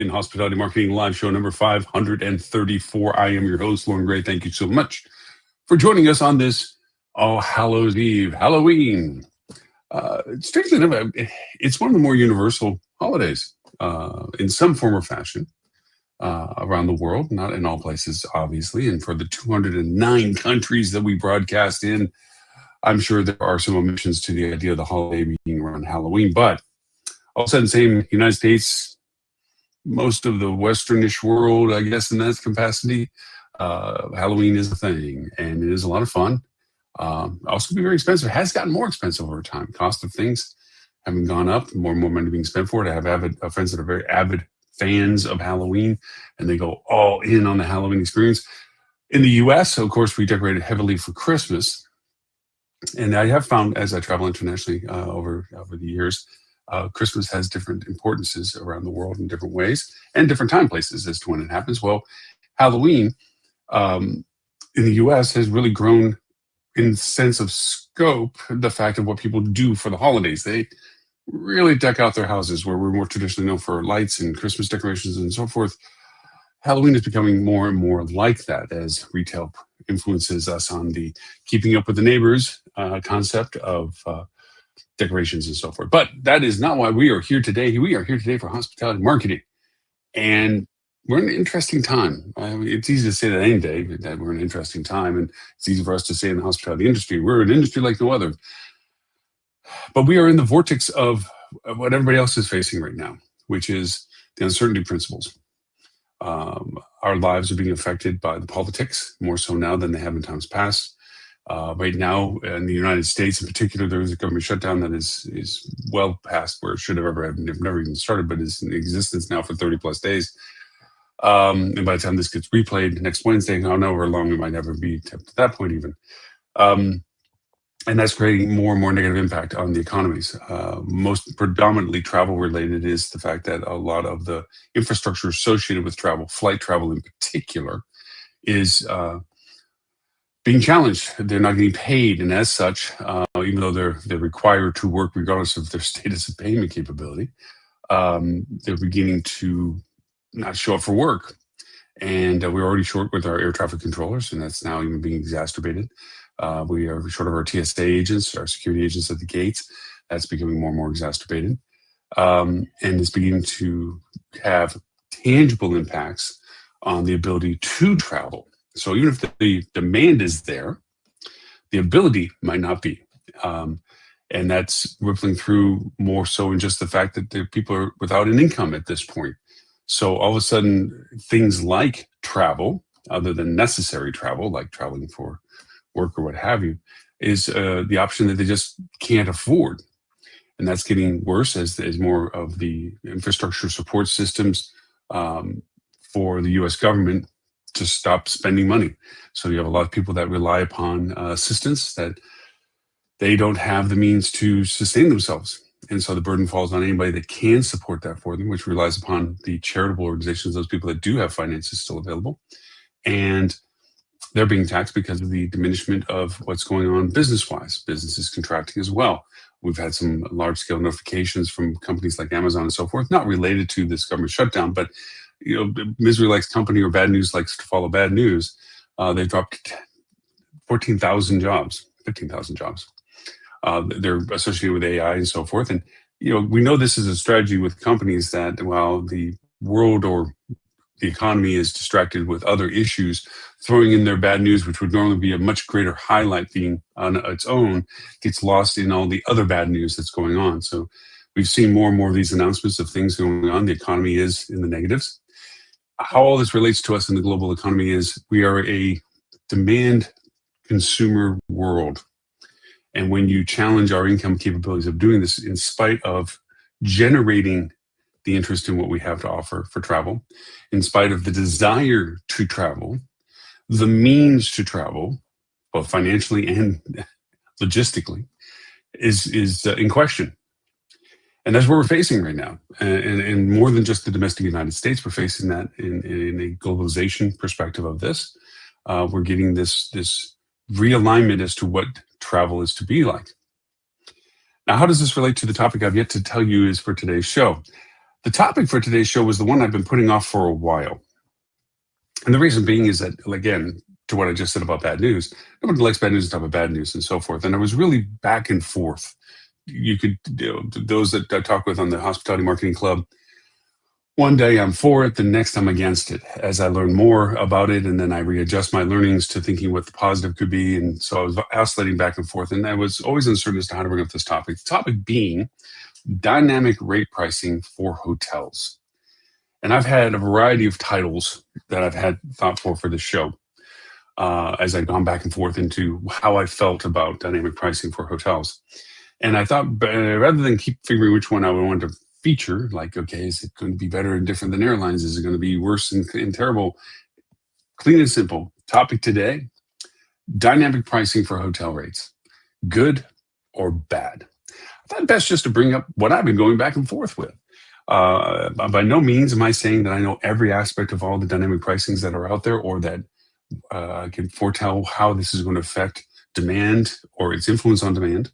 in Hospitality Marketing Live Show number 534. I am your host, Lauren Gray. Thank you so much for joining us on this All Hallows Eve, Halloween. Strangely enough, it's one of the more universal holidays in some form or fashion around the world, not in all places, obviously. And for the 209 countries that we broadcast in, I'm sure there are some omissions to the idea of the holiday being around Halloween. But all said and same, United States, most of the Westernish world, I guess, in that capacity, Halloween is a thing, and it is a lot of fun. Also can be very expensive. It has gotten more expensive over time. Cost of things having gone up, more and more money being spent for it. I have friends that are very avid fans of Halloween, and they go all in on the Halloween experience. In the U.S., of course, we decorated heavily for Christmas. And I have found, as I travel internationally over the years, Christmas has different importances around the world in different ways and different time places as to when it happens. Well, Halloween in the U.S. has really grown in sense of scope, the fact of what people do for the holidays. They really deck out their houses, where we're more traditionally known for lights and Christmas decorations and so forth. Halloween is becoming more and more like that as retail influences us on the keeping up with the neighbors concept of decorations and so forth. But that is not why we are here today. We are here today for hospitality marketing. And we're in an interesting time. It's easy to say that any day, that we're in an interesting time. And it's easy for us to say in the hospitality industry, we're an industry like no other. But we are in the vortex of what everybody else is facing right now, which is the uncertainty principles. Our lives are being affected by the politics, more so now than they have in times past. Right now, in the United States in particular, there is a government shutdown that is well past where it should have never even started, but is in existence now for 30 plus days. And by the time this gets replayed next Wednesday, I don't know how long it might ever be to that point even. And that's creating more and more negative impact on the economies. Most predominantly travel related is the fact that a lot of the infrastructure associated with travel, flight travel in particular, is being challenged. They're not getting paid, and as such, even though they're required to work regardless of their status of payment capability, they're beginning to not show up for work. And we're already short with our air traffic controllers, and that's now even being exacerbated. We are short of our TSA agents, our security agents at the gates. That's becoming more and more exacerbated. And it's beginning to have tangible impacts on the ability to travel. So even if the demand is there, the ability might not be. And that's rippling through more so in just the fact that the people are without an income at this point. So all of a sudden, things like travel, other than necessary travel, like traveling for work or what have you, is the option that they just can't afford. And that's getting worse as more of the infrastructure support systems for the U.S. government to stop spending money. So you have a lot of people that rely upon assistance that they don't have the means to sustain themselves. And so the burden falls on anybody that can support that for them, which relies upon the charitable organizations, those people that do have finances still available. And they're being taxed because of the diminishment of what's going on business-wise. Business is contracting as well. We've had some large-scale notifications from companies like Amazon and so forth, not related to this government shutdown, but misery likes company or bad news likes to follow bad news. They've dropped 14,000 jobs, 15,000 jobs. They're associated with AI and so forth. And, we know this is a strategy with companies that while the world or the economy is distracted with other issues, throwing in their bad news, which would normally be a much greater highlight being on its own, gets lost in all the other bad news that's going on. So we've seen more and more of these announcements of things going on. The economy is in the negatives. How all this relates to us in the global economy is we are a demand consumer world. And when you challenge our income capabilities of doing this in spite of generating the interest in what we have to offer for travel, in spite of the desire to travel, the means to travel, both financially and logistically, is in question. And that's what we're facing right now. And more than just the domestic United States, we're facing that in a globalization perspective of this. We're getting this realignment as to what travel is to be like. Now, how does this relate to the topic I've yet to tell you is for today's show? The topic for today's show was the one I've been putting off for a while. And the reason being is that, again, to what I just said about bad news, nobody likes bad news on top of bad news and so forth. And I was really back and forth. You could, those that I talk with on the Hospitality Marketing Club, one day I'm for it, the next I'm against it as I learn more about it. And then I readjust my learnings to thinking what the positive could be. And so I was oscillating back and forth. And I was always uncertain as to how to bring up this topic. The topic being dynamic rate pricing for hotels. And I've had a variety of titles that I've had thought for this show as I've gone back and forth into how I felt about dynamic pricing for hotels. And I thought, rather than keep figuring which one I would want to feature, like, okay, is it going to be better and different than airlines? Is it going to be worse and terrible? Clean and simple. Topic today, dynamic pricing for hotel rates. Good or bad? I thought best just to bring up what I've been going back and forth with. By no means am I saying that I know every aspect of all the dynamic pricings that are out there, or that I can foretell how this is going to affect demand or its influence on demand.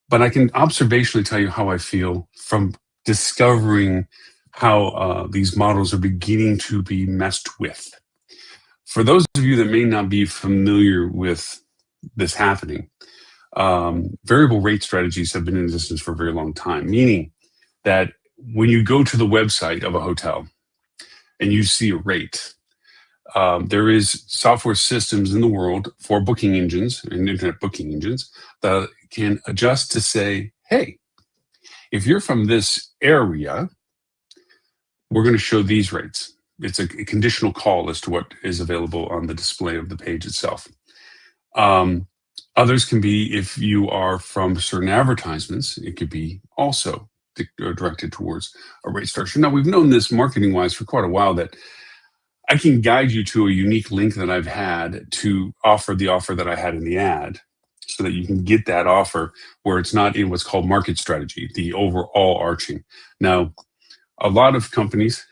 But I can observationally tell you how I feel from discovering how these models are beginning to be messed with. For those of you that may not be familiar with this happening, variable rate strategies have been in existence for a very long time, meaning that when you go to the website of a hotel and you see a rate, there is software systems in the world for booking engines and internet booking engines that can adjust to say, hey, if you're from this area, we're going to show these rates. It's a conditional call as to what is available on the display of the page itself. Others can be, if you are from certain advertisements, it could be also directed towards a rate structure. Now, we've known this marketing-wise for quite a while, that I can guide you to a unique link that I've had to offer the offer that I had in the ad, so that you can get that offer where it's not in what's called market strategy, the overall arching. Now, a lot of companies,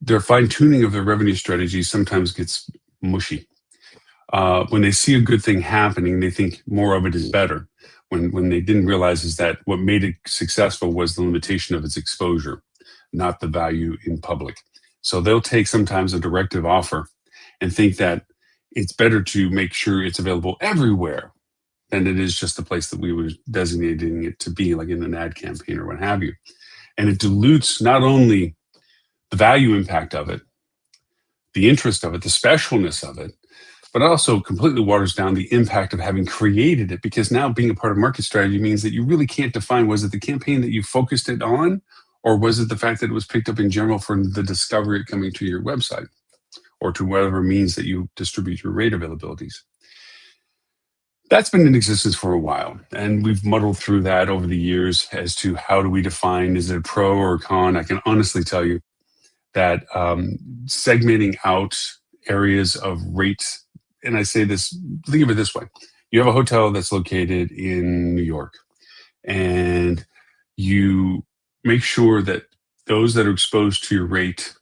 their fine-tuning of their revenue strategy sometimes gets mushy. When they see a good thing happening, they think more of it is better. When they didn't realize is that what made it successful was the limitation of its exposure, not the value in public. So they'll take sometimes a directive offer and think that it's better to make sure it's available everywhere than it is just the place that we were designating it to be, like in an ad campaign or what have you. And it dilutes not only the value impact of it, the interest of it, the specialness of it, but it also completely waters down the impact of having created it, because now being a part of market strategy means that you really can't define, was it the campaign that you focused it on, or was it the fact that it was picked up in general from the discovery coming to your website or to whatever means that you distribute your rate availabilities. That's been in existence for a while, and we've muddled through that over the years as to how do we define, is it a pro or a con? I can honestly tell you that segmenting out areas of rates, and I say this, think of it this way. You have a hotel that's located in New York, and you make sure that those that are exposed to your rate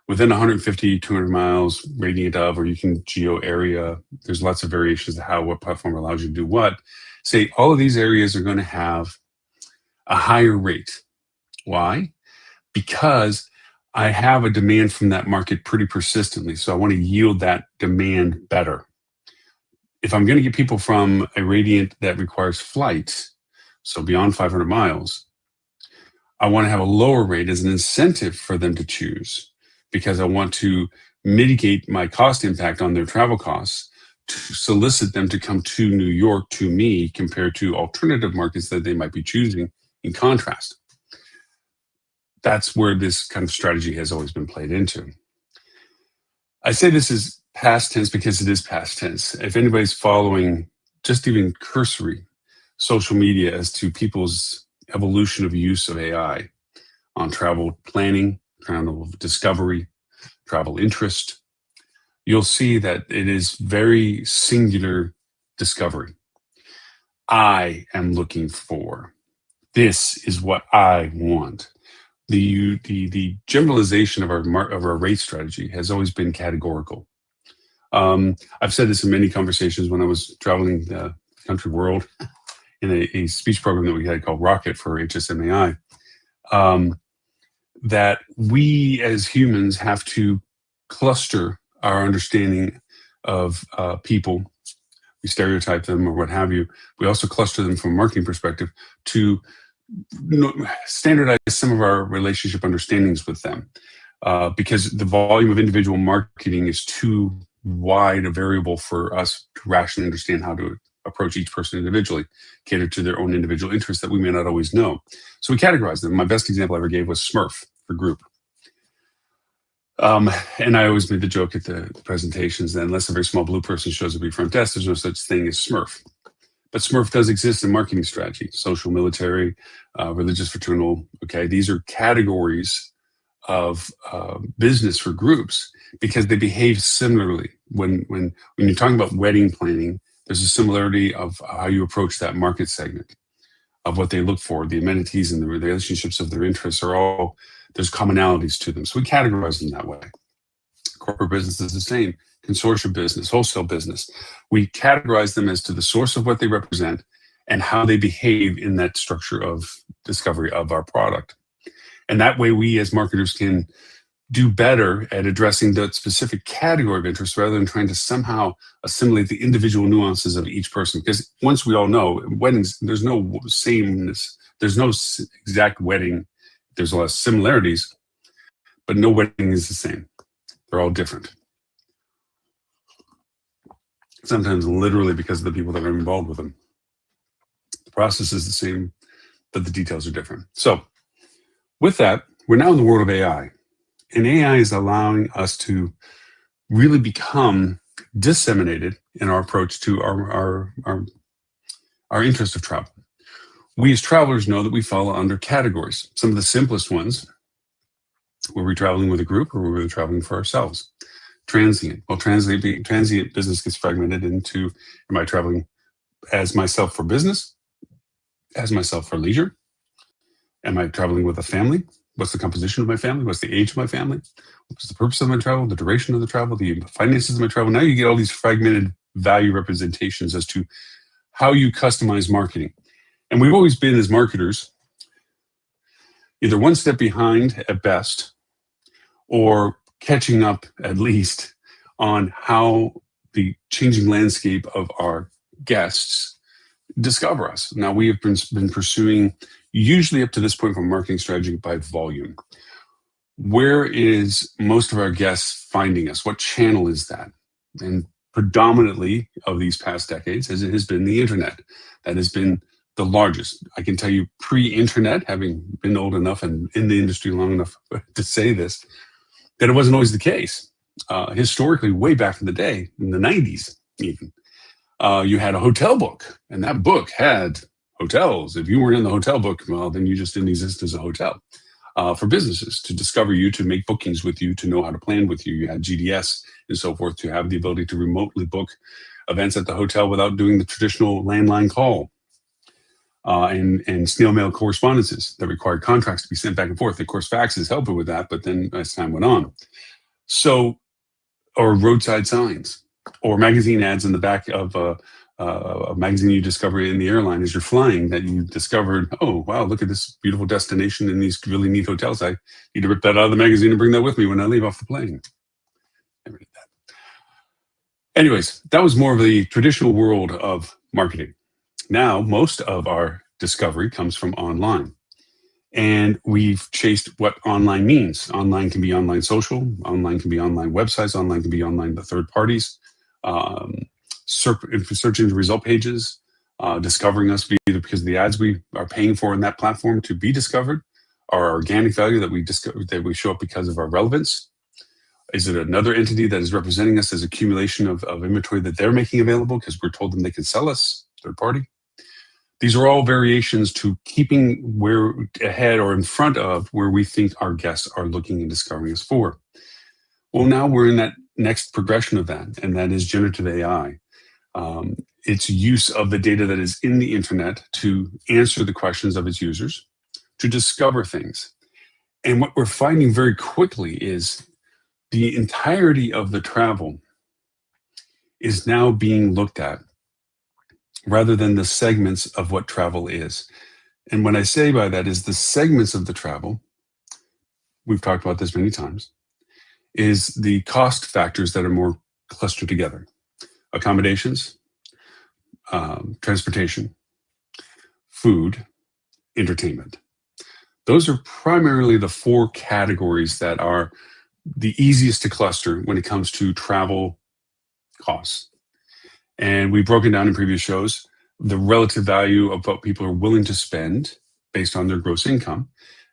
within 150, 200 miles, rating it of, or you can geo area, there's lots of variations to how what platform allows you to do what. Say all of these areas are going to have a higher rate. Why? Because I have a demand from that market pretty persistently, so I want to yield that demand better. If I'm going to get people from a radiant that requires flights, so beyond 500 miles, I want to have a lower rate as an incentive for them to choose, because I want to mitigate my cost impact on their travel costs to solicit them to come to New York to me compared to alternative markets that they might be choosing in contrast. That's where this kind of strategy has always been played into. I say this is past tense because it is past tense. If anybody's following just even cursory social media as to people's evolution of use of AI on travel planning, travel discovery, travel interest, you'll see that it is very singular discovery. I am looking for. This is what I want. The generalization of our rate strategy has always been categorical. I've said this in many conversations when I was traveling the country world in a speech program that we had called Rocket for HSMAI, that we as humans have to cluster our understanding of people. We stereotype them or what have you. We also cluster them from a marketing perspective to standardize some of our relationship understandings with them, because the volume of individual marketing is too wide a variable for us to rationally understand how to approach each person individually, cater to their own individual interests that we may not always know. So we categorize them. My best example I ever gave was Smurf for group. And I always made the joke at the presentations that unless a very small blue person shows up at your front desk, there's no such thing as Smurf. But Smurf does exist in marketing strategy, social, military, religious, fraternal. Okay, these are categories of business for groups because they behave similarly. When you're talking about wedding planning, there's a similarity of how you approach that market segment, of what they look for, the amenities and the relationships of their interests are all, there's commonalities to them. So we categorize them that way. Corporate business is the same. Consortium business, wholesale business. We categorize them as to the source of what they represent and how they behave in that structure of discovery of our product. And that way we as marketers can do better at addressing that specific category of interest rather than trying to somehow assimilate the individual nuances of each person. Because once we all know, weddings, there's no sameness, there's no exact wedding. There's a lot of similarities, but no wedding is the same. They're all different. Sometimes literally because of the people that are involved with them. The process is the same, but the details are different. So with that, we're now in the world of AI. And AI is allowing us to really become disseminated in our approach to our interest of travel. We as travelers know that we fall under categories. Some of the simplest ones, were we traveling with a group or were we traveling for ourselves? Transient. Well, transient business gets fragmented into, am I traveling as myself for business? As myself for leisure? Am I traveling with a family? What's the composition of my family? What's the age of my family? What's the purpose of my travel? The duration of the travel? The finances of my travel? Now you get all these fragmented value representations as to how you customize marketing. And we've always been, as marketers, either one step behind at best or catching up at least on how the changing landscape of our guests discover us. Now, we have been pursuing, usually up to this point from marketing strategy, by volume. Where is most of our guests finding us? What channel is that? And predominantly of these past decades, as it has been the internet. That has been the largest. I can tell you pre-internet, having been old enough and in the industry long enough to say this, that it wasn't always the case. Historically, way back in the day, in the 90s even, you had a hotel book, and that book had hotels. If you weren't in the hotel book, well, then you just didn't exist as a hotel. For businesses to discover you, to make bookings with you, to know how to plan with you. You had GDS and so forth to have the ability to remotely book events at the hotel without doing the traditional landline call. And snail mail correspondences that required contracts to be sent back and forth. Of course, faxes helped with that, but then as time went on. So, or roadside signs, or magazine ads in the back of a magazine you discover in the airline as you're flying that you discovered, oh, wow, look at this beautiful destination and these really neat hotels. I need to rip that out of the magazine and bring that with me when I leave off the plane. Never did that. Anyways, that was more of the traditional world of marketing. Now, most of our discovery comes from online. And we've chased what online means. Online can be online social, online can be online websites, online can be online to third parties, searching the result pages, discovering us either because of the ads we are paying for in that platform to be discovered, our organic value that we show up because of our relevance. Is it another entity that is representing us as accumulation of inventory that they're making available because we're told them they can sell us, third party? These are all variations to keeping where ahead or in front of where we think our guests are looking and discovering us for. Well, now we're in that next progression of that, and that is generative AI. Its use of the data that is in the internet to answer the questions of its users, to discover things. And what we're finding very quickly is the entirety of the travel is now being looked at rather than the segments of what travel is. And what I say by that is the segments of the travel, we've talked about this many times, is the cost factors that are more clustered together. Accommodations, transportation, food, entertainment. Those are primarily the four categories that are the easiest to cluster when it comes to travel costs. And we've broken down in previous shows the relative value of what people are willing to spend based on their gross income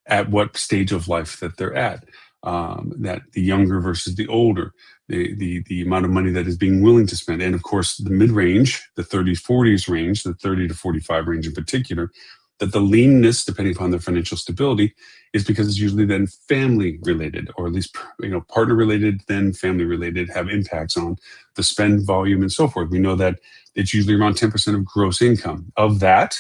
at what stage of life that they're at. That the younger versus the older, the amount of money that is being willing to spend. And of course, the mid-range, the 30s, 40s range, the 30 to 45 range in particular, that the leanness, depending upon their financial stability, is because it's usually then family related, or at least partner related, then family related, have impacts on the spend volume and so forth. We know that it's usually around 10% of gross income. Of that,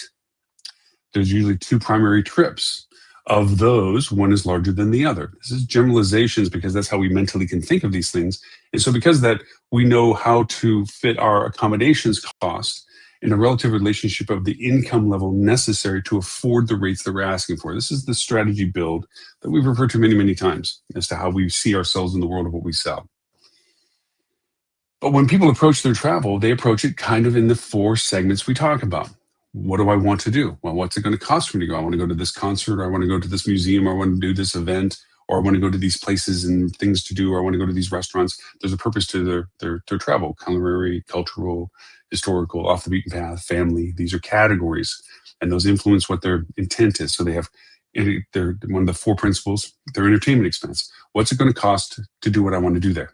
there's usually two primary trips. Of those, one is larger than the other. This is generalizations because that's how we mentally can think of these things. And so because of that, we know how to fit our accommodations cost in a relative relationship of the income level necessary to afford the rates that we're asking for. This is the strategy build that we've referred to many, many times as to how we see ourselves in the world of what we sell. But when people approach their travel, they approach it kind of in the four segments we talk about. What do I want to do? Well, what's it going to cost for me to go? I want to go to this concert, or I want to go to this museum, or I want to do this event, or I want to go to these places and things to do, or I want to go to these restaurants. There's a purpose to their travel: culinary, cultural, historical, off the beaten path, family. These are categories, and those influence what their intent is. So they're one of the four principles, their entertainment expense. What's it going to cost to do what I want to do there?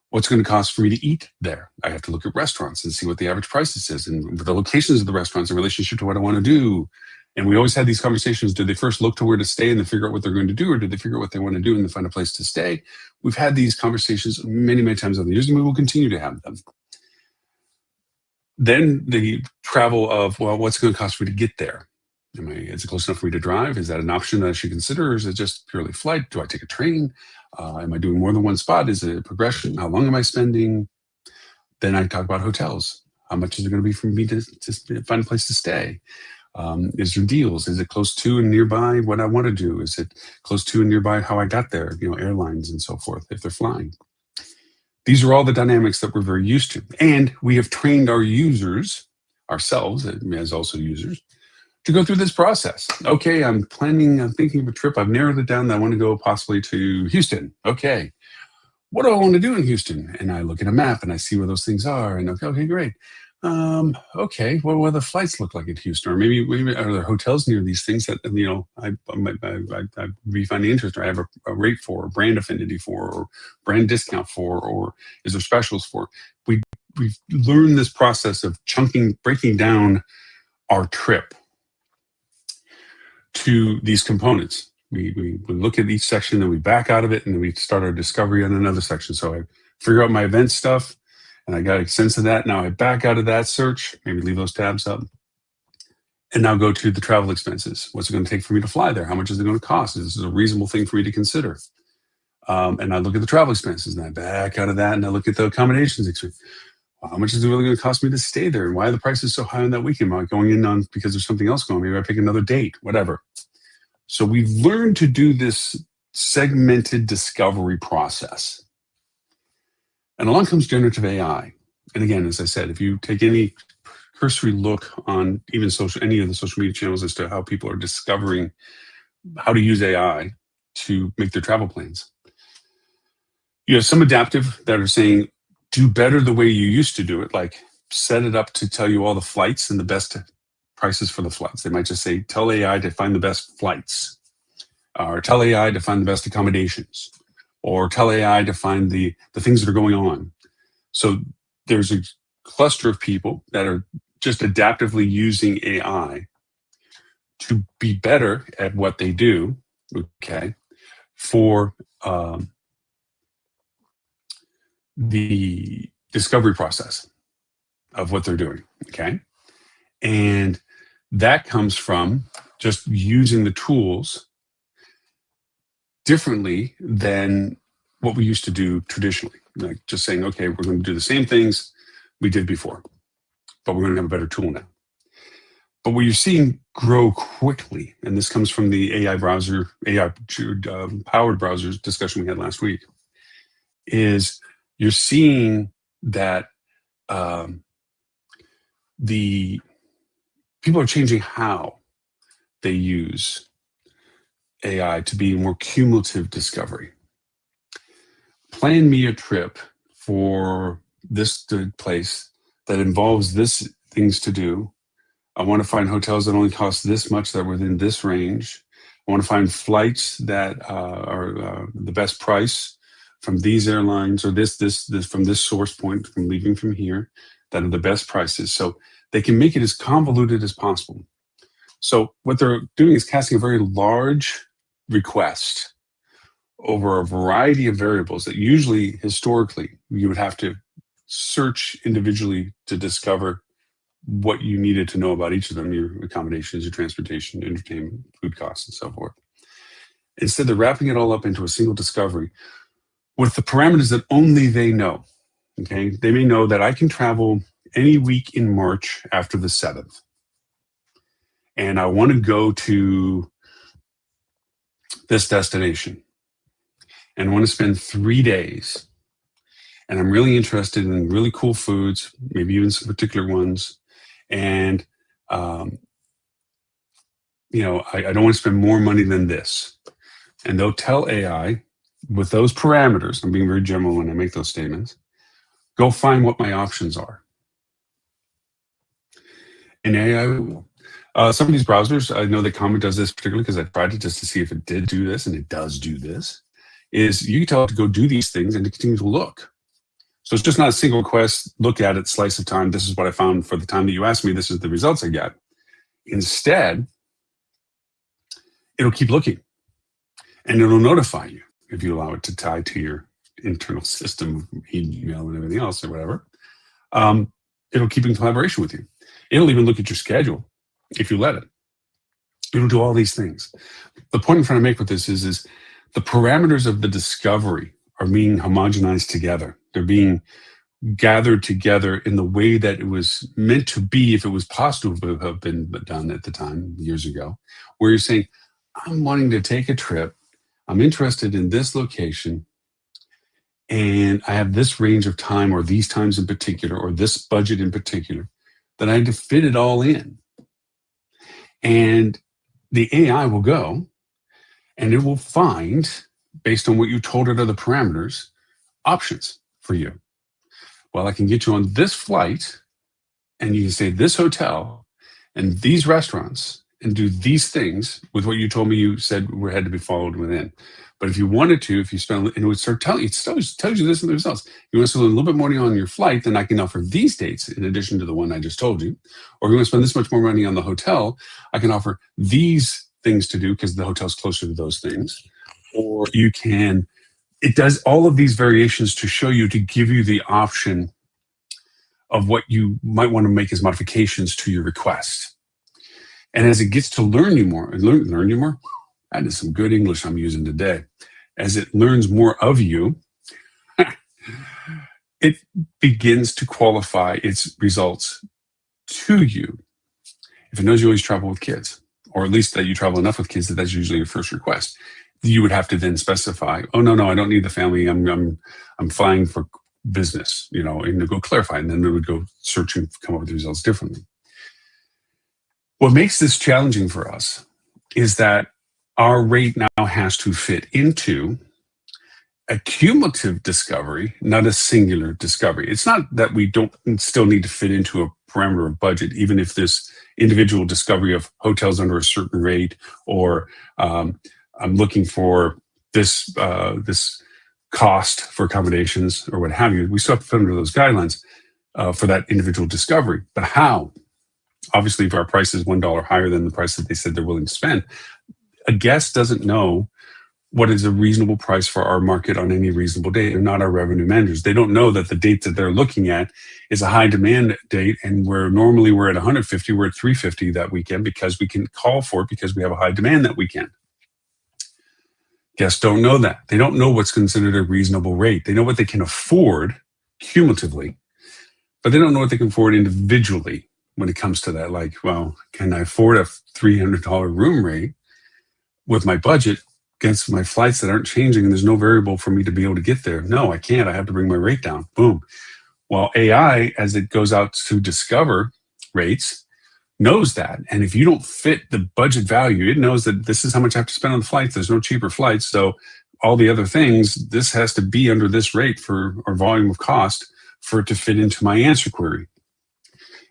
What's going to cost for me to eat there? I have to look at restaurants and see what the average prices is and the locations of the restaurants in relationship to what I want to do. And we always had these conversations. Do they first look to where to stay and then figure out what they're going to do, or do they figure out what they want to do and then find a place to stay? We've had these conversations many, many times over the years, and we will continue to have them. Then the travel of, well, what's it going to cost for me to get there? Is it close enough for me to drive? Is that an option that I should consider, or is it just purely flight? Do I take a train? Am I doing more than one spot? Is it a progression? How long am I spending? Then I talk about hotels. How much is it going to be for me to find a place to stay? Is there deals? Is it close to and nearby what I want to do? Is it close to and nearby how I got there? Airlines and so forth, if they're flying. These are all the dynamics that we're very used to. And we have trained our users, ourselves as also users, to go through this process. Okay, I'm thinking of a trip. I've narrowed it down that I want to go possibly to Houston. Okay, what do I want to do in Houston? And I look at a map and I see where those things are. And okay, great. Okay, what do the flights look like at Houston? Or maybe are there hotels near these things that I be finding interest, or I have a rate for, or brand affinity for, or brand discount for, or is there specials for? We've learned this process of breaking down our trip to these components. We look at each section, then we back out of it, and then we start our discovery on another section. So I figure out my event stuff, and I got a sense of that. Now I back out of that search, maybe leave those tabs up, and now go to the travel expenses. What's it going to take for me to fly there? How much is it going to cost? Is this a reasonable thing for me to consider? And I look at the travel expenses, and I back out of that, and I look at the accommodations expense. How much is it really going to cost me to stay there? And why are the prices so high on that weekend? Am I going in on because there's something else going on? Maybe I pick another date, whatever. So we've learned to do this segmented discovery process. And along comes generative AI. And again, as I said, if you take any cursory look on even any of the social media channels as to how people are discovering how to use AI to make their travel plans, you have some adaptive that are saying, do better the way you used to do it, like set it up to tell you all the flights and the best prices for the flights. They might just say, tell AI to find the best flights, or tell AI to find the best accommodations, or tell AI to find the things that are going on. So there's a cluster of people that are just adaptively using AI to be better at what they do, okay, for the discovery process of what they're doing, okay? And that comes from just using the tools differently than what we used to do traditionally. Like just saying, okay, we're going to do the same things we did before. but we're going to have a better tool now. But what you're seeing grow quickly, and this comes from the AI browser, AI powered browsers discussion we had last week, is you're seeing that the people are changing how they use AI to be more cumulative discovery. Plan me a trip for this place that involves this things to do. I want to find hotels that only cost this much, that are within this range. I want to find flights that are the best price from these airlines, or this from this source point, from leaving from here, that are the best prices. So they can make it as convoluted as possible. So what they're doing is casting a very large request over a variety of variables that usually, historically, you would have to search individually to discover what you needed to know about each of them, your accommodations, your transportation, entertainment, food costs, and so forth. Instead, they're wrapping it all up into a single discovery with the parameters that only they know. Okay, they may know that I can travel any week in March after the 7th, and I want to go to this destination, and I want to spend 3 days, and I'm really interested in really cool foods, maybe even some particular ones, and I don't want to spend more money than this. And they'll tell AI with those parameters, I'm being very general when I make those statements, go find what my options are. And AI will. Some of these browsers, I know that Comet does this particularly because I tried it just to see if it did do this, and it does do this, is you can tell it to go do these things and to continue to look. So it's just not a single request, look at it, slice of time, this is what I found for the time that you asked me, this is the results I got. Instead, it'll keep looking, and it'll notify you if you allow it to tie to your internal system, email and everything else or whatever. It'll keep in collaboration with you. It'll even look at your schedule if you let it. It'll do all these things. The point I'm trying to make with this is the parameters of the discovery are being homogenized together. They're being gathered together in the way that it was meant to be if it was possible to have been done at the time, years ago, where you're saying, I'm wanting to take a trip, I'm interested in this location, and I have this range of time, or these times in particular, or this budget in particular, that I had to fit it all in. And the AI will go and it will find, based on what you told it are the parameters, options for you. Well, I can get you on this flight, and you can say this hotel and these restaurants and do these things with what you told me you said had to be followed within. But if you wanted to, if you spend, and it would start telling you, it tells you this and the results. You want to spend a little bit more money on your flight, then I can offer these dates in addition to the one I just told you. Or if you want to spend this much more money on the hotel, I can offer these things to do because the hotel's closer to those things. Or you can, it does all of these variations to show you, to give you the option of what you might want to make as modifications to your request. And as it gets to learn you more, that is some good English I'm using today. As it learns more of you, it begins to qualify its results to you. If it knows you always travel with kids, or at least that you travel enough with kids that that's usually your first request, you would have to then specify, oh, no, I don't need the family. I'm flying for business, and go clarify. And then it would go search and come up with the results differently. What makes this challenging for us is that our rate now has to fit into a cumulative discovery, not a singular discovery. It's not that we don't still need to fit into a parameter of budget, even if this individual discovery of hotels under a certain rate, or I'm looking for this cost for accommodations or what have you. We still have to fit under those guidelines for that individual discovery. But how? Obviously, if our price is $1 higher than the price that they said they're willing to spend, a guest doesn't know what is a reasonable price for our market on any reasonable date. They're not our revenue managers. They don't know that the date that they're looking at is a high demand date, and where normally we're at 150, we're at 350 that weekend because we can call for it because we have a high demand that weekend. Guests don't know that. They don't know what's considered a reasonable rate. They know what they can afford cumulatively, but they don't know what they can afford individually when it comes to that. Like, well, can I afford a $300 room rate with my budget against my flights that aren't changing and there's no variable for me to be able to get there? No, I can't. I have to bring my rate down. Boom. Well, AI, as it goes out to discover rates, knows that. And if you don't fit the budget value, it knows that this is how much I have to spend on the flights. There's no cheaper flights. So all the other things, this has to be under this rate for or volume of cost for it to fit into my answer query.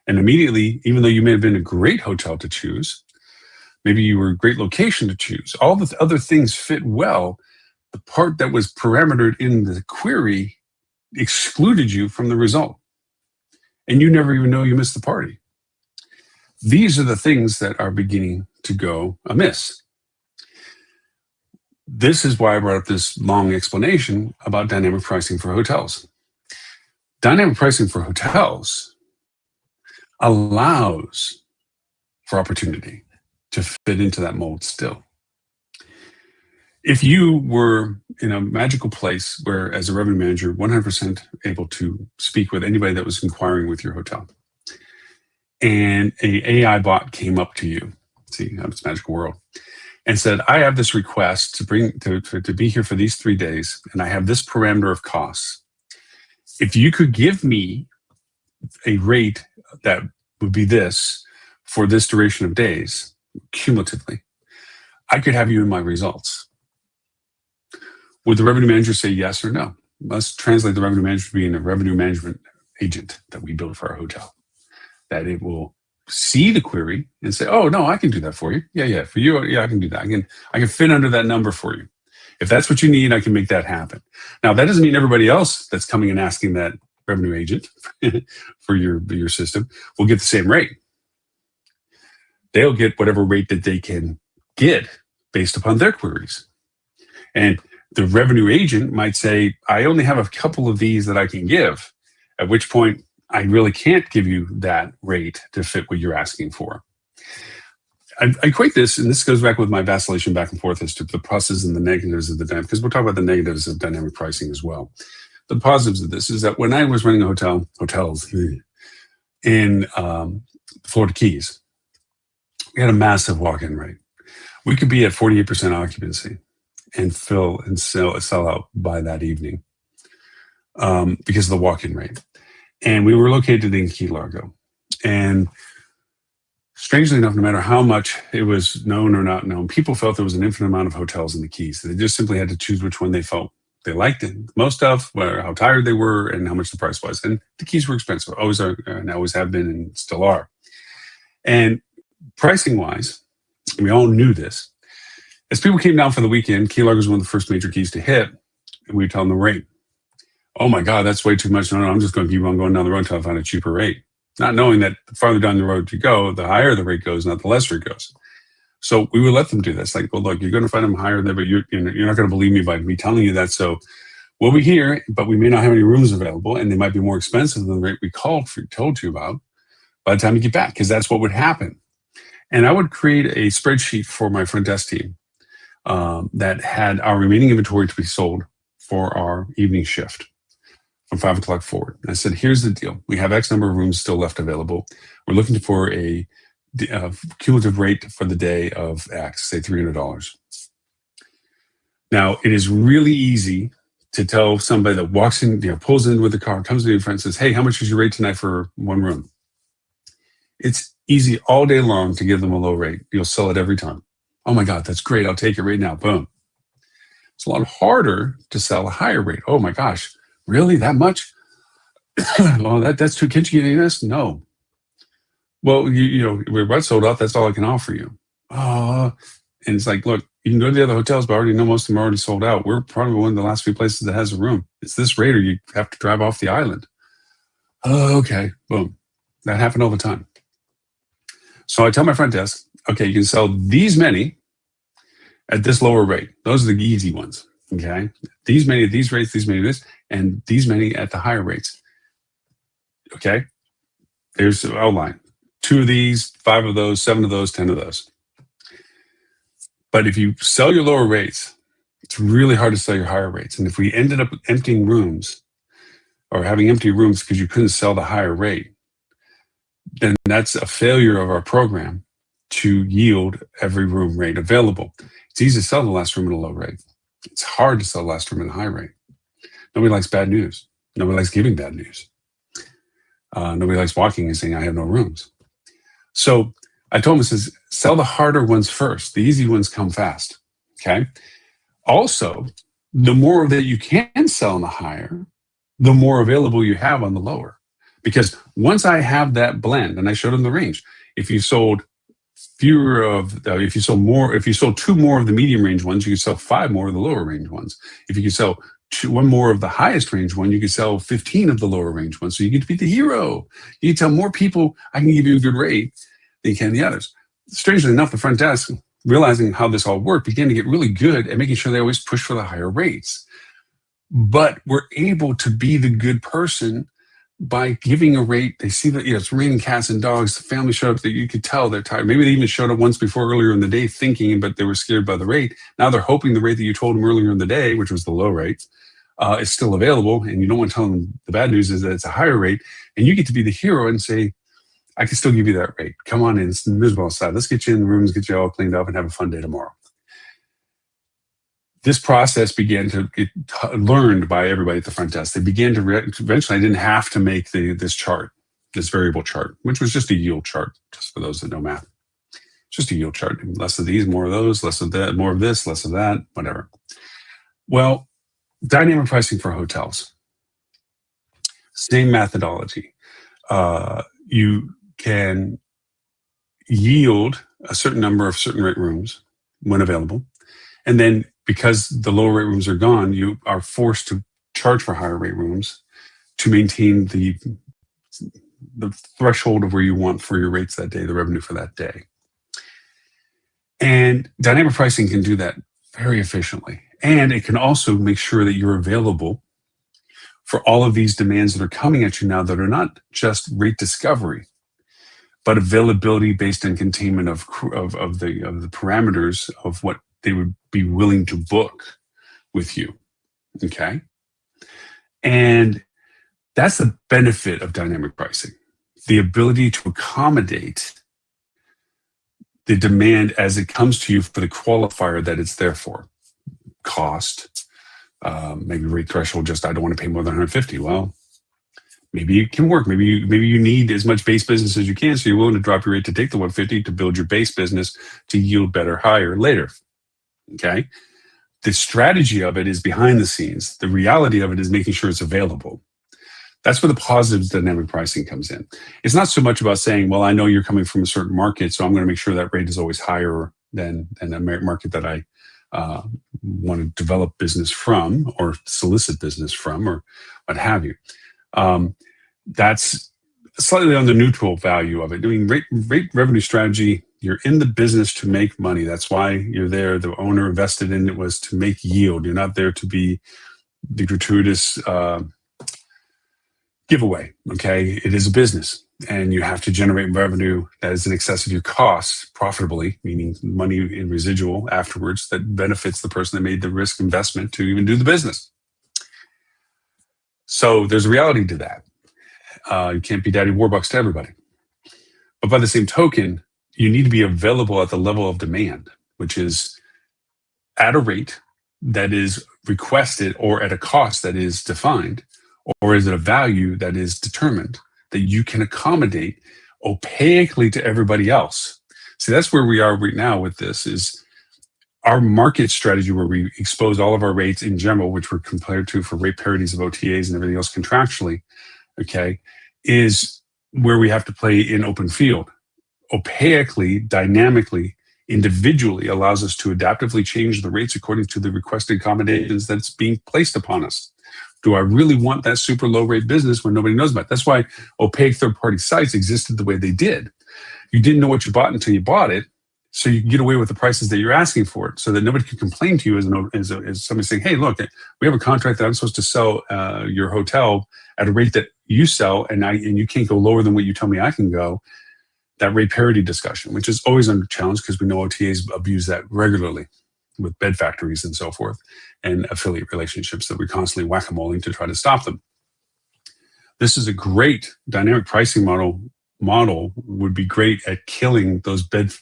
And immediately, even though you may have been a great hotel to choose, maybe you were a great location to choose, all the other things fit well. The part that was parametered in the query excluded you from the result. And you never even know you missed the party. These are the things that are beginning to go amiss. This is why I brought up this long explanation about dynamic pricing for hotels. Dynamic pricing for hotels allows for opportunity to fit into that mold still. If you were in a magical place where, as a revenue manager, 100% able to speak with anybody that was inquiring with your hotel, and an AI bot came up to you, see, it's a magical world, and said, I have this request to be here for these 3 days, and I have this parameter of costs. If you could give me a rate that would be this for this duration of days, cumulatively, I could have you in my results. Would the revenue manager say yes or no? Let's translate the revenue manager to being a revenue management agent that we build for our hotel. That it will see the query and say, oh, no, I can do that for you. Yeah, for you, yeah, I can do that. I can fit under that number for you. If that's what you need, I can make that happen. Now, that doesn't mean everybody else that's coming and asking that revenue agent for your system will get the same rate. They'll get whatever rate that they can get based upon their queries. And the revenue agent might say, I only have a couple of these that I can give, at which point I really can't give you that rate to fit what you're asking for. I equate this, and this goes back with my vacillation back and forth as to the pluses and the negatives of the dynamic, because we'll talk about the negatives of dynamic pricing as well. The positives of this is that when I was running hotels in Florida Keys, we had a massive walk-in rate. We could be at 48% occupancy and fill and sell out by that evening because of the walk-in rate. And we were located in Key Largo. And strangely enough, no matter how much it was known or not known, people felt there was an infinite amount of hotels in the Keys. They just simply had to choose which one they felt they liked it most of, how tired they were, and how much the price was. And the Keys were expensive, always are, and always have been, and still are. And pricing-wise, we all knew this. As people came down for the weekend, Key Largo was one of the first major keys to hit, and we would tell them the rate. Oh my God, that's way too much. No, I'm just going to keep on going down the road until I find a cheaper rate. Not knowing that the farther down the road you go, the higher the rate goes, not the lesser it goes. So we would let them do this. Like, well, look, you're going to find them higher there, but you're not going to believe me by me telling you that. So we'll be here, but we may not have any rooms available, and they might be more expensive than the rate we told you about by the time you get back, because that's what would happen. And I would create a spreadsheet for my front desk team that had our remaining inventory to be sold for our evening shift from 5 o'clock forward. And I said, here's the deal. We have X number of rooms still left available. We're looking for a cumulative rate for the day of X, say $300. Now, it is really easy to tell somebody that walks in, pulls in with the car, comes to your friend and says, hey, how much is your rate tonight for one room? It's easy all day long to give them a low rate. You'll sell it every time. Oh my God, that's great. I'll take it right now. Boom. It's a lot harder to sell a higher rate. Oh my gosh, really? That much? Well, that's too kitschy. This? No. Well, we're about sold out. That's all I can offer you. And it's like, look, you can go to the other hotels, but I already know most of them are already sold out. We're probably one of the last few places that has a room. It's this rate or you have to drive off the island. Oh, okay. Boom. That happened all the time. So I tell my front desk, okay, you can sell these many at this lower rate. Those are the easy ones, okay? These many at these rates, these many at this, and these many at the higher rates, okay? There's the outline. 2 of these, 5 of those, 7 of those, 10 of those. But if you sell your lower rates, it's really hard to sell your higher rates. And if we ended up emptying rooms or having empty rooms because you couldn't sell the higher rate, then that's a failure of our program to yield every room rate available. It's easy to sell the last room at a low rate. It's hard to sell the last room at a high rate. Nobody likes bad news. Nobody likes giving bad news. Nobody likes walking and saying, I have no rooms. So I told him, I says, sell the harder ones first. The easy ones come fast. Okay. Also, the more that you can sell on the higher, the more available you have on the lower. Because once I have that blend, and I showed him the range, if you sold if you sold 2 more of the medium range ones, you could sell 5 more of the lower range ones. If you could sell 1 more of the highest range one, you could sell 15 of the lower range ones. So you get to be the hero. You can tell more people, I can give you a good rate than you can the others. Strangely enough, the front desk, realizing how this all worked, began to get really good at making sure they always push for the higher rates. But we're able to be the good person by giving a rate. They see that it's raining cats and dogs. The family showed up that you could tell they're tired. Maybe they even showed up once before earlier in the day thinking, but they were scared by the rate. Now they're hoping the rate that you told them earlier in the day, which was the low rate, is still available. And you don't want to tell them the bad news is that it's a higher rate. And you get to be the hero and say, I can still give you that rate. Come on in. It's miserable outside. Let's get you in the rooms, get you all cleaned up, and have a fun day tomorrow. This process began to get learned by everybody at the front desk. They began to eventually, I didn't have to make this chart, this variable chart, which was just a yield chart, just for those that know math. Just a yield chart. Less of these, more of those, less of that, more of this, less of that, whatever. Well, dynamic pricing for hotels. Same methodology. You can yield a certain number of certain rate rooms when available. And then because the lower rate rooms are gone, you are forced to charge for higher rate rooms to maintain the threshold of where you want for your rates that day, the revenue for that day. And dynamic pricing can do that very efficiently. And it can also make sure that you're available for all of these demands that are coming at you now that are not just rate discovery, but availability based on containment of the parameters of what they would be willing to book with you. Okay. And that's the benefit of dynamic pricing, the ability to accommodate the demand as it comes to you for the qualifier that it's there for. Cost, maybe rate threshold, just I don't want to pay more than 150. Well, maybe it can work. Maybe you need as much base business as you can, so you're willing to drop your rate to take the 150 to build your base business to yield better, higher later. Okay. The strategy of it is behind the scenes. The reality of it is making sure it's available. That's where the positive dynamic pricing comes in. It's not so much about saying, well, I know you're coming from a certain market, so I'm going to make sure that rate is always higher than the market that I want to develop business from or solicit business from or what have you. That's slightly on the neutral value of it. I mean, rate revenue strategy, you're in the business to make money. That's why you're there. The owner invested in it was to make yield. You're not there to be the gratuitous giveaway. Okay. It is a business and you have to generate revenue that is in excess of your costs profitably, meaning money in residual afterwards that benefits the person that made the risk investment to even do the business. So there's a reality to that. You can't be Daddy Warbucks to everybody. But by the same token, you need to be available at the level of demand, which is at a rate that is requested or at a cost that is defined, or is it a value that is determined that you can accommodate opaquely to everybody else. See, that's where we are right now with this is our market strategy where we expose all of our rates in general, which we're compared to for rate parities of OTAs and everything else contractually, okay, is where we have to play in open field. Opaquely, dynamically, individually allows us to adaptively change the rates according to the requested accommodations that's being placed upon us. Do I really want that super low rate business when nobody knows about it? That's why opaque third-party sites existed the way they did. You didn't know what you bought until you bought it, so you can get away with the prices that you're asking for it, so that nobody can complain to you as somebody saying, hey, look, we have a contract that I'm supposed to sell your hotel at a rate that you sell, and you can't go lower than what you tell me I can go. That rate parity discussion, which is always under challenge because we know OTAs abuse that regularly with bed factories and so forth, and affiliate relationships that we constantly whack-a-moling to try to stop them. This is a great dynamic pricing model would be great at killing those bed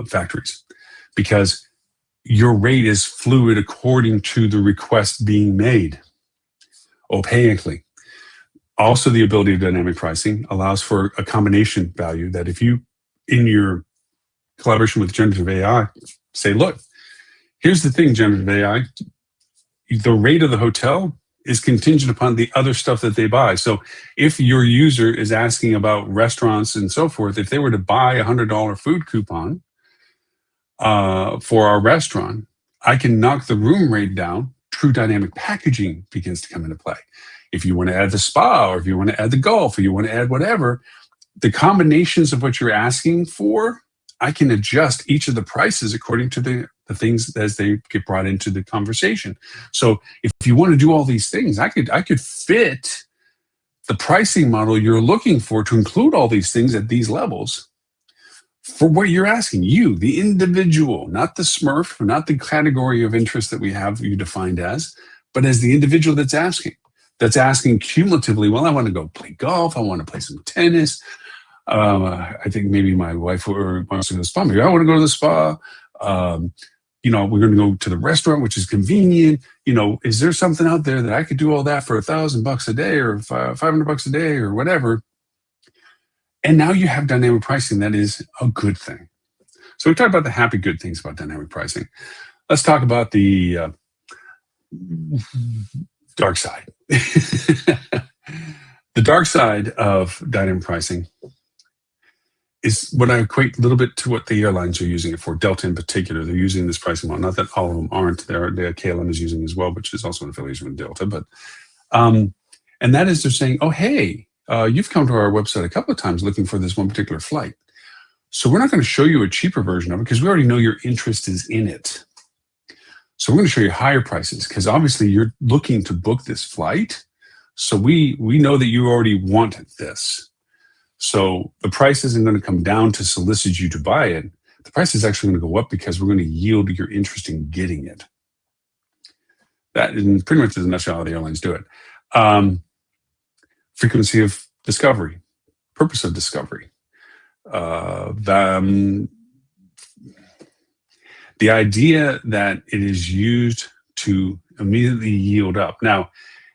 factories, because your rate is fluid according to the request being made opaquely. Also, the ability of dynamic pricing allows for a combination value that if you, in your collaboration with generative AI, say, look, here's the thing, generative AI, the rate of the hotel is contingent upon the other stuff that they buy. So if your user is asking about restaurants and so forth, if they were to buy a $100 food coupon for our restaurant, I can knock the room rate down. True dynamic packaging begins to come into play. If you want to add the spa, or if you want to add the golf, or you want to add whatever, the combinations of what you're asking for, I can adjust each of the prices according to the things as they get brought into the conversation. So if you want to do all these things, I could fit the pricing model you're looking for to include all these things at these levels for what you're asking. You, the individual, not the Smurf, not the category of interest that we have you defined as, but as the individual that's asking cumulatively, well, I want to go play golf, I want to play some tennis, I think maybe my wife wants to go to the spa. Maybe I want to go to the spa. We're going to go to the restaurant, which is convenient. Is there something out there that I could do all that for $1,000 a day or $500 a day or whatever? And now you have dynamic pricing. That is a good thing. So we talked about the happy good things about dynamic pricing. Let's talk about the dark side. The dark side of dynamic pricing is what I equate a little bit to what the airlines are using it for. Delta in particular, they're using this pricing model. Not that all of them aren't. KLM is using it as well, which is also an affiliation with Delta. But and that is, they're saying, oh, hey, you've come to our website a couple of times looking for this one particular flight. So we're not going to show you a cheaper version of it because we already know your interest is in it. So we're going to show you higher prices because obviously you're looking to book this flight. So we know that you already want this. So the price isn't going to come down to solicit you to buy it. The price is actually going to go up because we're going to yield your interest in getting it. That is pretty much in a nutshell how the airlines do it. Frequency of discovery, purpose of discovery. The idea that it is used to immediately yield up. Now,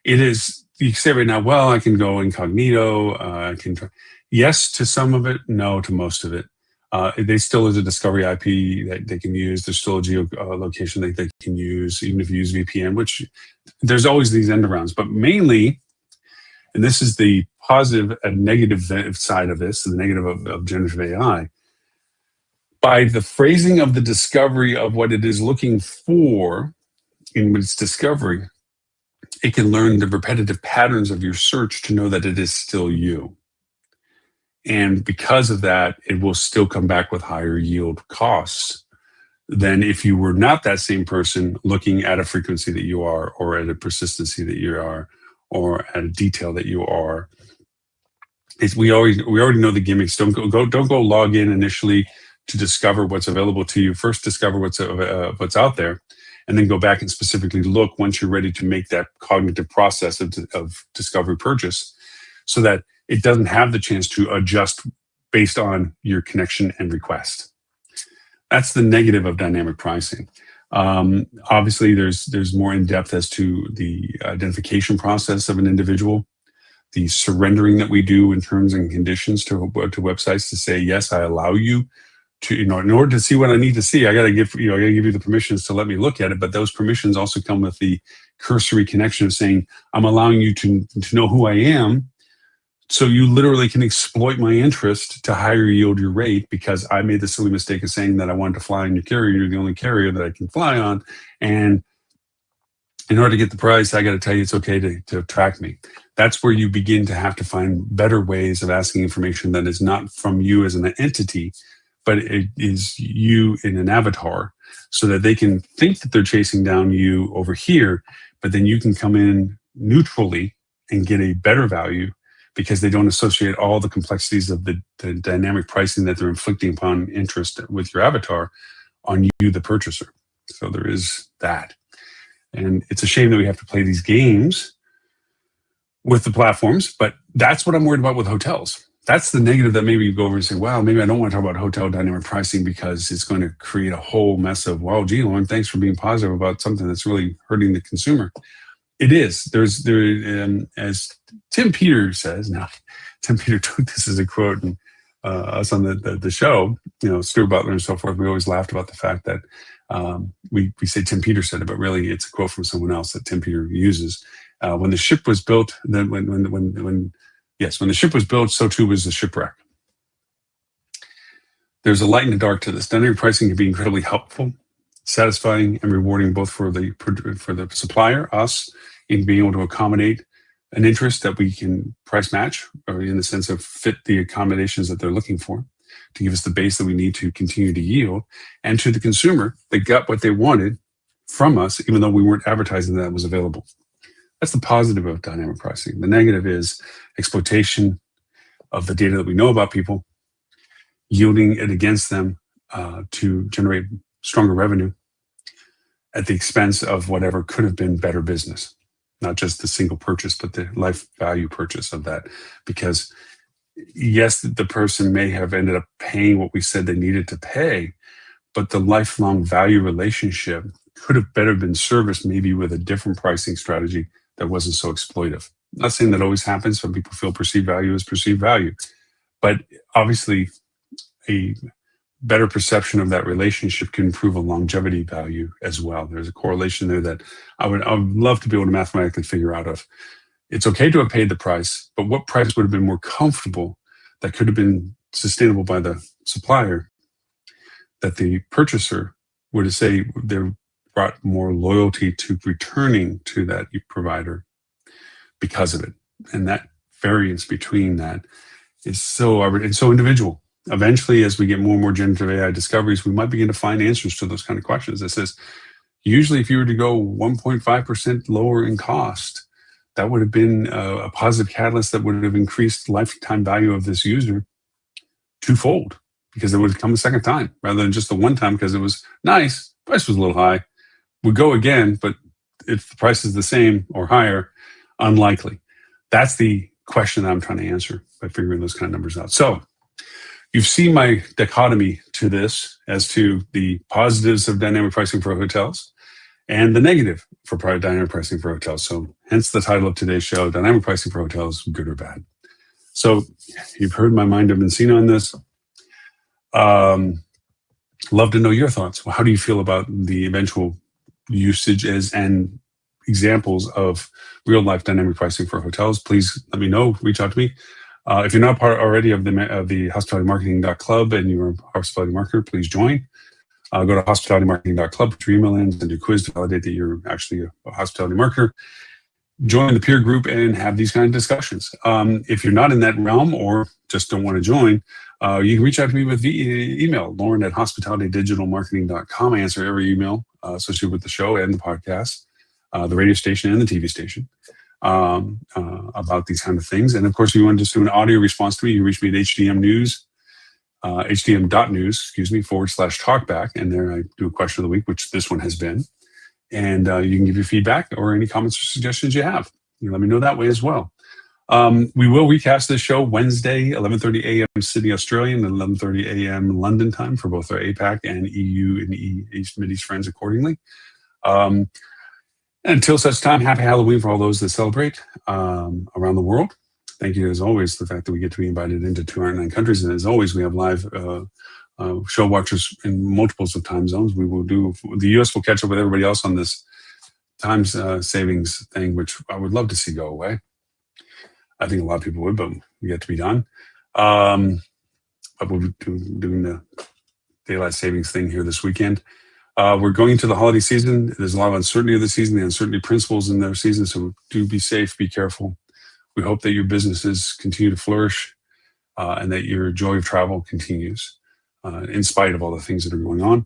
it is, you say right now, well, I can go incognito, I can try. Yes to some of it, no to most of it. They still is a discovery IP that they can use. There's still a geolocation that they can use, even if you use VPN, which there's always these end arounds. But mainly, and this is the positive and negative side of this, the negative of generative AI, by the phrasing of the discovery of what it is looking for in its discovery, it can learn the repetitive patterns of your search to know that it is still you. And because of that, it will still come back with higher yield costs than if you were not that same person looking at a frequency that you are, or at a persistency that you are, or at a detail that you are. We already know the gimmicks. Don't go log in initially to discover what's available to you. First, discover what's out there, and then go back and specifically look once you're ready to make that cognitive process of discovery purchase, so that it doesn't have the chance to adjust based on your connection and request. That's the negative of dynamic pricing. Obviously, there's more in depth as to the identification process of an individual, the surrendering that we do in terms and conditions to websites to say, yes, I allow you to, in order to see what I need to see, I got to give you the permissions to let me look at it. But those permissions also come with the cursory connection of saying, I'm allowing you to know who I am. So you literally can exploit my interest to higher yield your rate because I made the silly mistake of saying that I wanted to fly on your carrier. You're the only carrier that I can fly on. And in order to get the price, I got to tell you it's okay to track me. That's where you begin to have to find better ways of asking information that is not from you as an entity, but it is you in an avatar, so that they can think that they're chasing down you over here, but then you can come in neutrally and get a better value because they don't associate all the complexities of the dynamic pricing that they're inflicting upon interest with your avatar on you, the purchaser. So there is that. And it's a shame that we have to play these games with the platforms, but that's what I'm worried about with hotels. That's the negative that maybe you go over and say, wow, maybe I don't want to talk about hotel dynamic pricing because it's going to create a whole mess of, wow, gee, Lauren, thanks for being positive about something that's really hurting the consumer. It is. As Tim Peter says, now Tim Peter took this as a quote, and us on the show, Stuart Butler and so forth, we always laughed about the fact that we say Tim Peter said it, but really it's a quote from someone else that Tim Peter uses. When the ship was built, then when the ship was built, so too was the shipwreck. There's a light in the dark to this. Dynamic pricing can be incredibly helpful, satisfying, and rewarding both for the supplier, us, in being able to accommodate an interest that we can price match, or in the sense of fit the accommodations that they're looking for, to give us the base that we need to continue to yield, and to the consumer, they got what they wanted from us, even though we weren't advertising that was available. That's the positive of dynamic pricing. The negative is exploitation of the data that we know about people, yielding it against them to generate stronger revenue at the expense of whatever could have been better business. Not just the single purchase, but the life value purchase of that. Because yes, the person may have ended up paying what we said they needed to pay, but the lifelong value relationship could have better been serviced maybe with a different pricing strategy that wasn't so exploitive. I'm not saying that always happens. Some people feel perceived value is perceived value, but obviously a better perception of that relationship can improve a longevity value as well. There's a correlation there that I would love to be able to mathematically figure out of. It's okay to have paid the price, but what price would have been more comfortable that could have been sustainable by the supplier, that the purchaser would say they brought more loyalty to returning to that provider because of it. And that variance between that is so individual. Eventually, as we get more and more generative AI discoveries, we might begin to find answers to those kind of questions. That says, usually if you were to go 1.5% lower in cost, that would have been a positive catalyst that would have increased the lifetime value of this user twofold, because it would come a second time rather than just the one time because it was nice, price was a little high, would go again, but if the price is the same or higher, unlikely. That's the question that I'm trying to answer by figuring those kind of numbers out. So you've seen my dichotomy to this as to the positives of dynamic pricing for hotels and the negative for dynamic pricing for hotels. So hence the title of today's show, Dynamic Pricing for Hotels, Good or Bad. So you've heard my mind have been seen on this. Love to know your thoughts. Well, how do you feel about the eventual usage and examples of real life dynamic pricing for hotels? Please let me know, reach out to me. If you're not part already of the hospitalitymarketing.club and you're a hospitality marketer, please join. Go to hospitalitymarketing.club, put your email in, send your quiz to validate that you're actually a hospitality marketer. Join the peer group and have these kind of discussions. If you're not in that realm or just don't want to join, you can reach out to me with email, lauren@hospitalitydigitalmarketing.com. I answer every email associated with the show and the podcast, the radio station and the TV station. About these kind of things. And of course, if you want to just do an audio response to me, you reach me at hdm.news, /talkback. And there I do a question of the week, which this one has been. And you can give your feedback or any comments or suggestions you have. You let me know that way as well. We will recast this show Wednesday, 11:30 a.m. Sydney, Australia, and 11:30 a.m. London time for both our APAC and EU and East Mideast friends accordingly. Until such time, happy Halloween for all those that celebrate around the world. Thank you, as always, the fact that we get to be invited into 209 countries. And as always, we have live show watchers in multiples of time zones. We will do, the US will catch up with everybody else on this time savings thing, which I would love to see go away. I think a lot of people would, but we get to be done. But we'll be doing the daylight savings thing here this weekend. We're going into the holiday season. There's a lot of uncertainty of the season, the uncertainty principles in their season. So do be safe, be careful. We hope that your businesses continue to flourish and that your joy of travel continues in spite of all the things that are going on.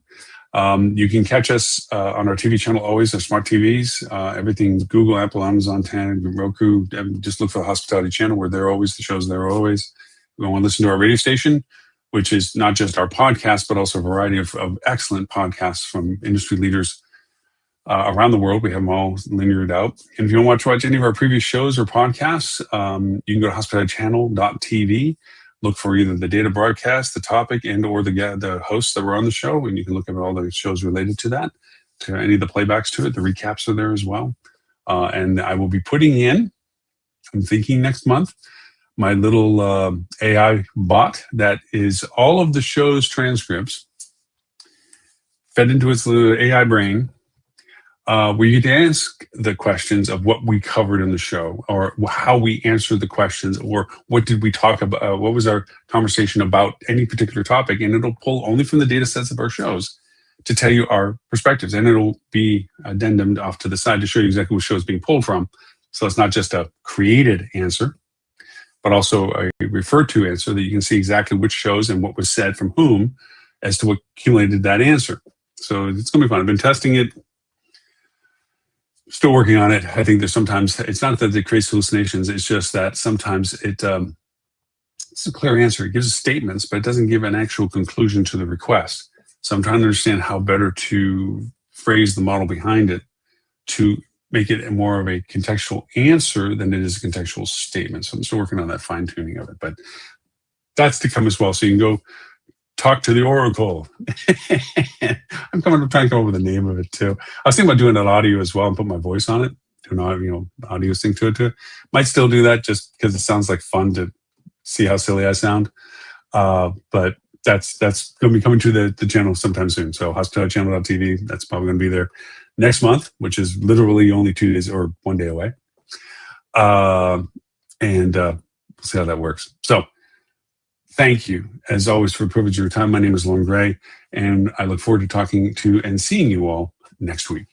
You can catch us on our TV channel, always, our smart TVs, everything, Google, Apple, Amazon, Tan, Roku. Just look for the hospitality channel. We're there always. The show's there always. We want to listen to our radio station, which is not just our podcast, but also a variety of excellent podcasts from industry leaders around the world. We have them all lineared out. And if you want to watch any of our previous shows or podcasts, you can go to hospitalitychannel.tv, look for either the data broadcast, the topic, and or the hosts that were on the show, and you can look at all the shows related to that, to any of the playbacks to it. The recaps are there as well. And I will be putting in, I'm thinking next month, my little AI bot that is all of the show's transcripts fed into its little AI brain, where you get to ask the questions of what we covered in the show, or how we answered the questions, or what did we talk about, what was our conversation about any particular topic, and it'll pull only from the data sets of our shows to tell you our perspectives, and it'll be addendumed off to the side to show you exactly what show is being pulled from. So it's not just a created answer, but also a referred to answer that you can see exactly which shows and what was said from whom as to what accumulated that answer. So it's going to be fun. I've been testing it, still working on it. I think there's sometimes, it's not that it creates hallucinations, it's just that sometimes it's a clear answer. It gives statements, but it doesn't give an actual conclusion to the request. So I'm trying to understand how better to phrase the model behind it to make it more of a contextual answer than it is a contextual statement. So I'm still working on that fine tuning of it, but that's to come as well. So you can go talk to the Oracle. I'm trying to come up with the name of it too. I was thinking about doing an audio as well and put my voice on it, do an audio sync to it too. Might still do that just because it sounds like fun to see how silly I sound. But that's going to be coming to the channel sometime soon. So hospitalitychannel.tv, that's probably going to be there next month, which is literally only 2 days or 1 day away. And we'll see how that works. So thank you, as always, for the privilege of your time. My name is Lauren Gray, and I look forward to talking to and seeing you all next week.